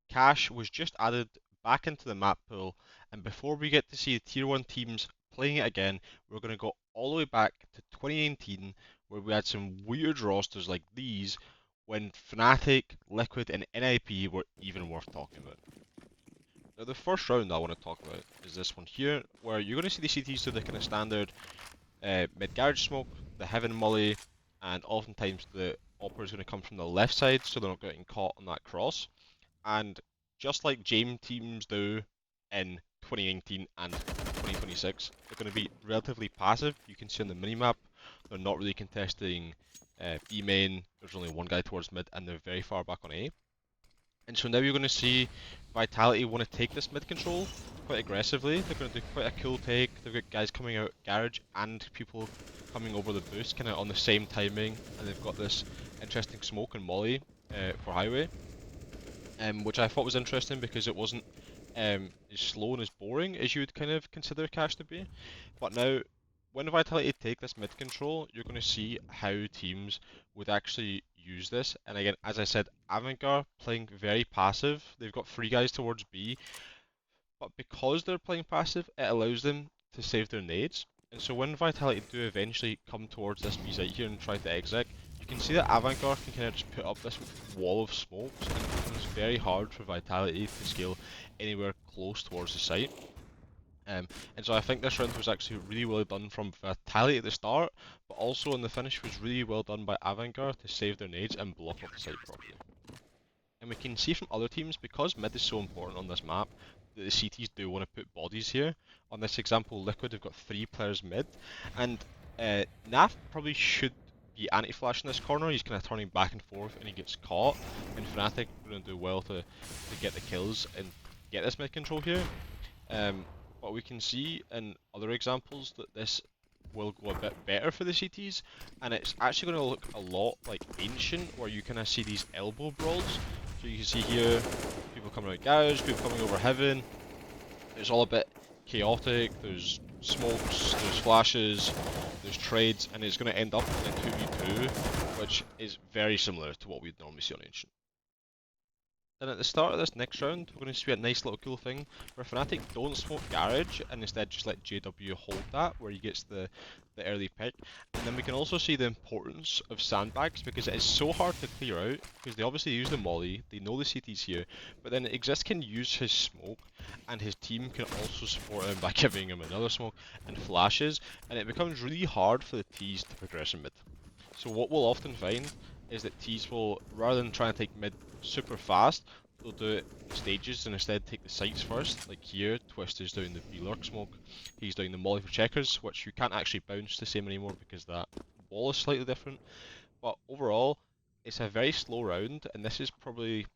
Cash was just added back into the map pool, and before we get to see the Tier 1 teams playing it again, we're going to go all the way back to 2019, where we had some weird rosters like these, when Fnatic, Liquid, and NIP were even worth talking about. Now, the first round I want to talk about is this one here, where you're going to see the CTs do the kind of standard mid garage smoke, the heaven molly, and oftentimes the opera is going to come from the left side, so they're not getting caught on that cross. And just like James teams do in 2019 and 2026, they're going to be relatively passive. You can see on the minimap, they're not really contesting B main. There's only one guy towards mid, and they're very far back on A. And so now you're going to see Vitality want to take this mid control quite aggressively. They're going to do quite a cool take. They've got guys coming out garage and people coming over the boost kind of on the same timing, and they've got this interesting smoke and molly for highway, which I thought was interesting because it wasn't as slow and as boring as you would kind of consider Cash to be. But now, when Vitality take this mid control, you're going to see how teams would actually use this. And again, as I said, Avantgarde playing very passive. They've got three guys towards B, but because they're playing passive, it allows them to save their nades. And so when Vitality do eventually come towards this B site here and try to exit, you can see that Avantgarde can kind of just put up this wall of smokes, and it becomes very hard for Vitality to scale anywhere close towards the site. And so I think this round was actually really well done from Vitality at the start, but also in the finish was really well done by Avantgarde to save their nades and block up the site properly. And we can see from other teams, because mid is so important on this map, that the CTs do want to put bodies here. On this example, Liquid have got 3 players mid, and Naf probably should be anti-flash in this corner. He's kind of turning back and forth and he gets caught, and Fnatic are going to do well to get the kills and get this mid control here. But we can see in other examples that this will go a bit better for the CTs, and it's actually going to look a lot like Ancient, where you kind of see these elbow brawls. So you can see here, people coming out garage, people coming over heaven. It's all a bit chaotic. There's smokes, there's flashes, there's trades, and it's going to end up in a 2v2, which is very similar to what we'd normally see on Ancient. Then at the start of this next round, we're going to see a nice little cool thing where Fnatic don't smoke garage and instead just let JW hold that, where he gets the early pick. And then we can also see the importance of sandbags, because it is so hard to clear out, because they obviously use the molly, they know the CT's here, but then Exist can use his smoke, and his team can also support him by giving him another smoke and flashes, and it becomes really hard for the T's to progress in mid. So what we'll often find is that T's will, rather than trying to take mid super fast, they'll do it stages and instead take the sites first. Like here, Twist is doing the B-Lurk smoke, he's doing the molly for checkers, which you can't actually bounce the same anymore because that wall is slightly different. But overall, it's a very slow round, and this is probably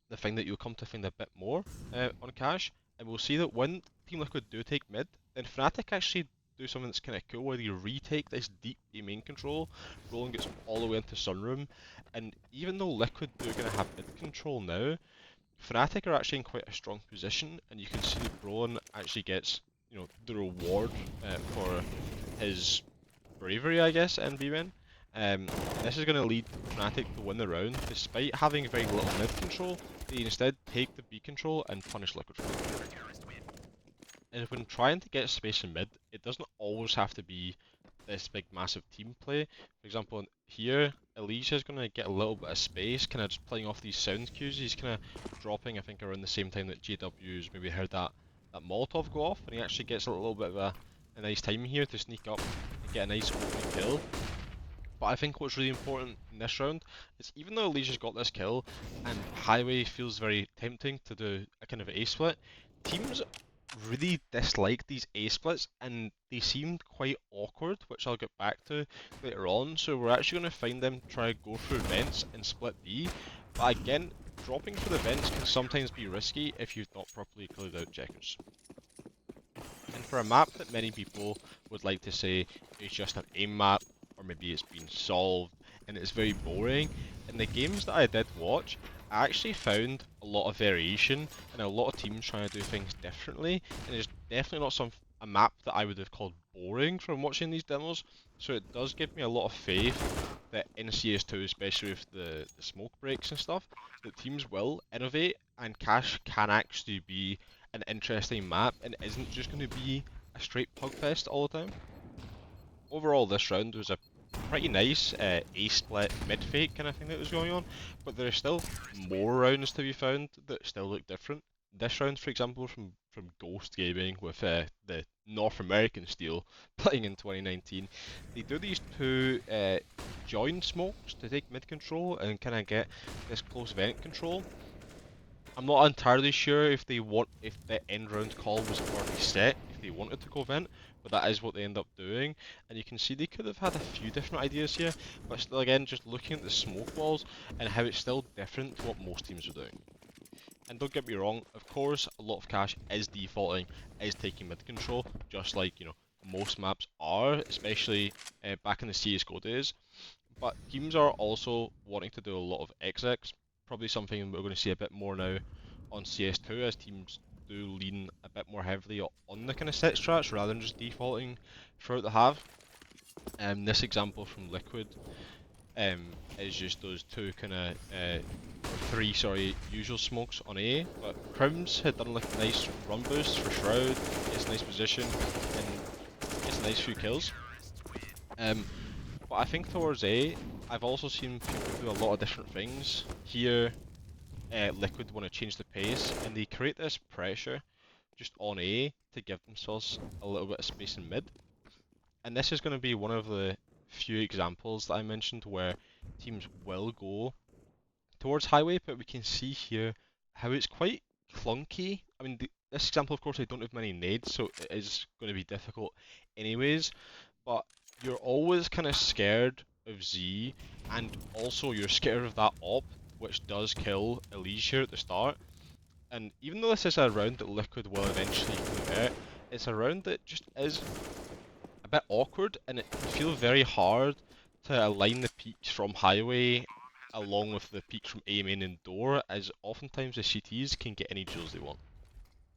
the thing that you'll come to find a bit more on Cash. And we'll see that when Team Liquid do take mid, then Fnatic actually do something that's kind of cool, where they retake this deep A main control. Roland gets all the way into Sunroom, and even though Liquid are going to have mid control now, Fnatic are actually in quite a strong position, and you can see that Roland actually gets, you know, the reward for his bravery, I guess, in B-main. This is going to lead Fnatic to win the round, despite having very little mid control. They instead take the B control and punish Liquid for it. And when trying to get space in mid, it doesn't always have to be this big massive team play. For example, here, Elysia's going to get a little bit of space, kind of just playing off these sound cues. He's kind of dropping, I think, around the same time that JW's maybe heard that Molotov go off, and he actually gets a little bit of a nice time here to sneak up and get a nice open kill. But I think what's really important in this round is, even though Alicia's got this kill and Highway feels very tempting to do a kind of A split, teams really dislike these A splits and they seemed quite awkward, which I'll get back to later on. So we're actually going to find them try to go through vents and split B. But again, dropping for the vents can sometimes be risky if you've not properly cleared out checkers. And for a map that many people would like to say is just an aim map, or maybe it's been solved and it's very boring, in the games that I did watch, I actually found a lot of variation and a lot of teams trying to do things differently, and it's definitely not a map that I would have called boring from watching these demos. So it does give me a lot of faith that in CS2, especially with the smoke breaks and stuff, that teams will innovate and Cache can actually be an interesting map and isn't just going to be a straight pugfest all the time. Overall, this round was a pretty nice A-split mid-fake kind of thing that was going on, but there are still more rounds to be found that still look different. This round, for example, from Ghost Gaming with the North American steel playing in 2019, they do these two join smokes to take mid control and kind of get this close vent control. I'm not entirely sure if the end round call was already set, if they wanted to go vent, but that is what they end up doing. And you can see they could have had a few different ideas here, but still again, just looking at the smoke walls and how it's still different to what most teams are doing. And don't get me wrong, of course, a lot of Cache is defaulting, is taking mid control, just like, most maps are, especially back in the CSGO days. But teams are also wanting to do a lot of XX, probably something we're going to see a bit more now on CS2 as teams do lean a bit more heavily on the kind of set strats rather than just defaulting throughout the half. This example from Liquid is just those two kind of three, sorry, usual smokes on A, but Crims had done like a nice run boost for Shroud, gets a nice position, and gets a nice few kills. But I think towards A, I've also seen people do a lot of different things. Here, Liquid want to change the pace, and they create this pressure just on A to give themselves a little bit of space in mid. And this is going to be one of the few examples that I mentioned where teams will go towards highway, but we can see here how it's quite clunky. I mean, this example, of course, I don't have many nades, so it is going to be difficult anyways, but you're always kind of scared of Z, and also you're scared of that op, which does kill Elise here at the start. And even though this is a round that Liquid will eventually convert, it's a round that just is a bit awkward, and it can feel very hard to align the peaks from highway along with the peaks from A main and door, as oftentimes the CTs can get any jewels they want.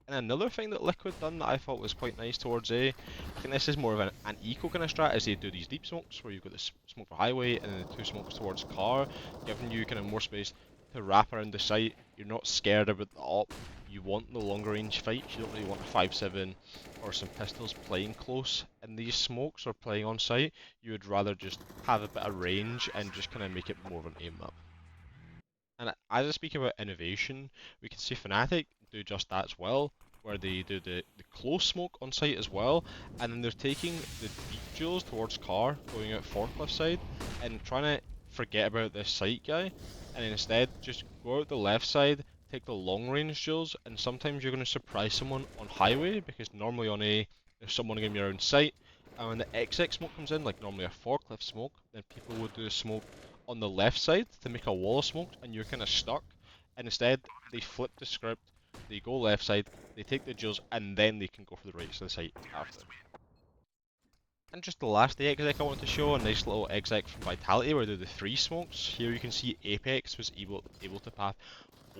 And another thing that Liquid done that I thought was quite nice towards A, I think this is more of an eco kind of strat, is they do these deep smokes where you've got the smoke for highway and then the two smokes towards car, giving you kind of more space to wrap around the site. You're not scared about the op. You want the longer range fights. You don't really want a 5-7 or some pistols playing close in these smokes or playing on site. You would rather just have a bit of range and just kind of make it more of an aim map. And as I speak about innovation, we can see Fnatic do just that as well, where they do the close smoke on site as well, and then they're taking the deep duels towards car, going out forklift side, and trying to forget about this site guy, and instead just go out the left side, take the long range duels, and sometimes you're going to surprise someone on highway, because normally on A, there's someone going to be around site, and when the XX smoke comes in, like normally a forklift smoke, then people would do a smoke on the left side to make a wall of smoke and you're kind of stuck. And instead, they flip the script, they go left side, they take the jewels, and then they can go for the right side of the site after. And just the last exec I wanted to show, a nice little exec from Vitality where they do the three smokes. Here you can see Apex was able to path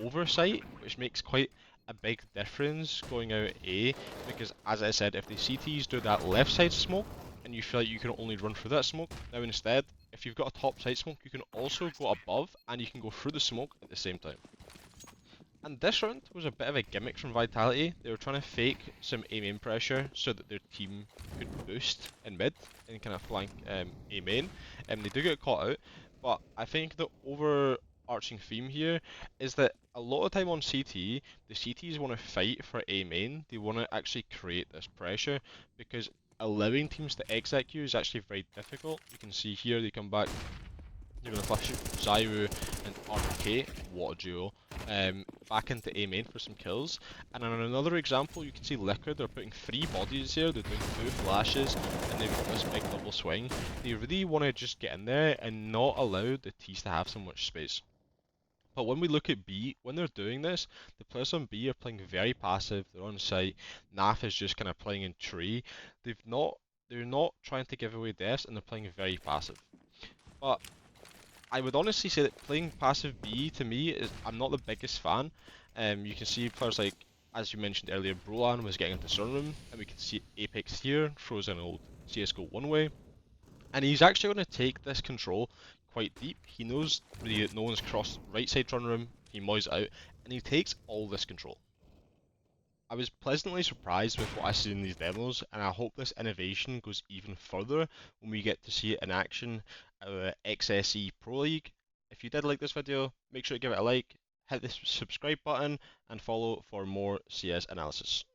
over site, which makes quite a big difference going out A, because as I said, if the CTs do that left side smoke, and you feel like you can only run through that smoke, now instead, if you've got a top side smoke, you can also go above, and you can go through the smoke at the same time. And this round was a bit of a gimmick from Vitality. They were trying to fake some A main pressure so that their team could boost in mid and kind of flank A main. And they do get caught out, but I think the overarching theme here is that a lot of time on CT, the CTs want to fight for A main. They want to actually create this pressure because allowing teams to exec you is actually very difficult. You can see here they come back. You're going to flash Zaiwu and RK, what a duo, back into A main for some kills. And on another example, you can see Liquid, they're putting 3 bodies here, they're doing 2 flashes, and they've got this big double swing. They really want to just get in there and not allow the T's to have so much space. But when we look at B, when they're doing this, the players on B are playing very passive, they're on site, Naf is just kind of playing in tree. They're not trying to give away deaths, and they're playing very passive. But I would honestly say that playing passive B to me is I'm not the biggest fan. You can see players like, as you mentioned earlier, Brolan was getting into Sunroom, and we can see Apex here throws in an old CS:GO one way. And he's actually going to take this control quite deep. He knows no one's crossed right side run room, he mows it out, and he takes all this control. I was pleasantly surprised with what I see in these demos, and I hope this innovation goes even further when we get to see it in action at the XSE Pro League. If you did like this video, make sure to give it a like, hit the subscribe button, and follow for more CS analysis.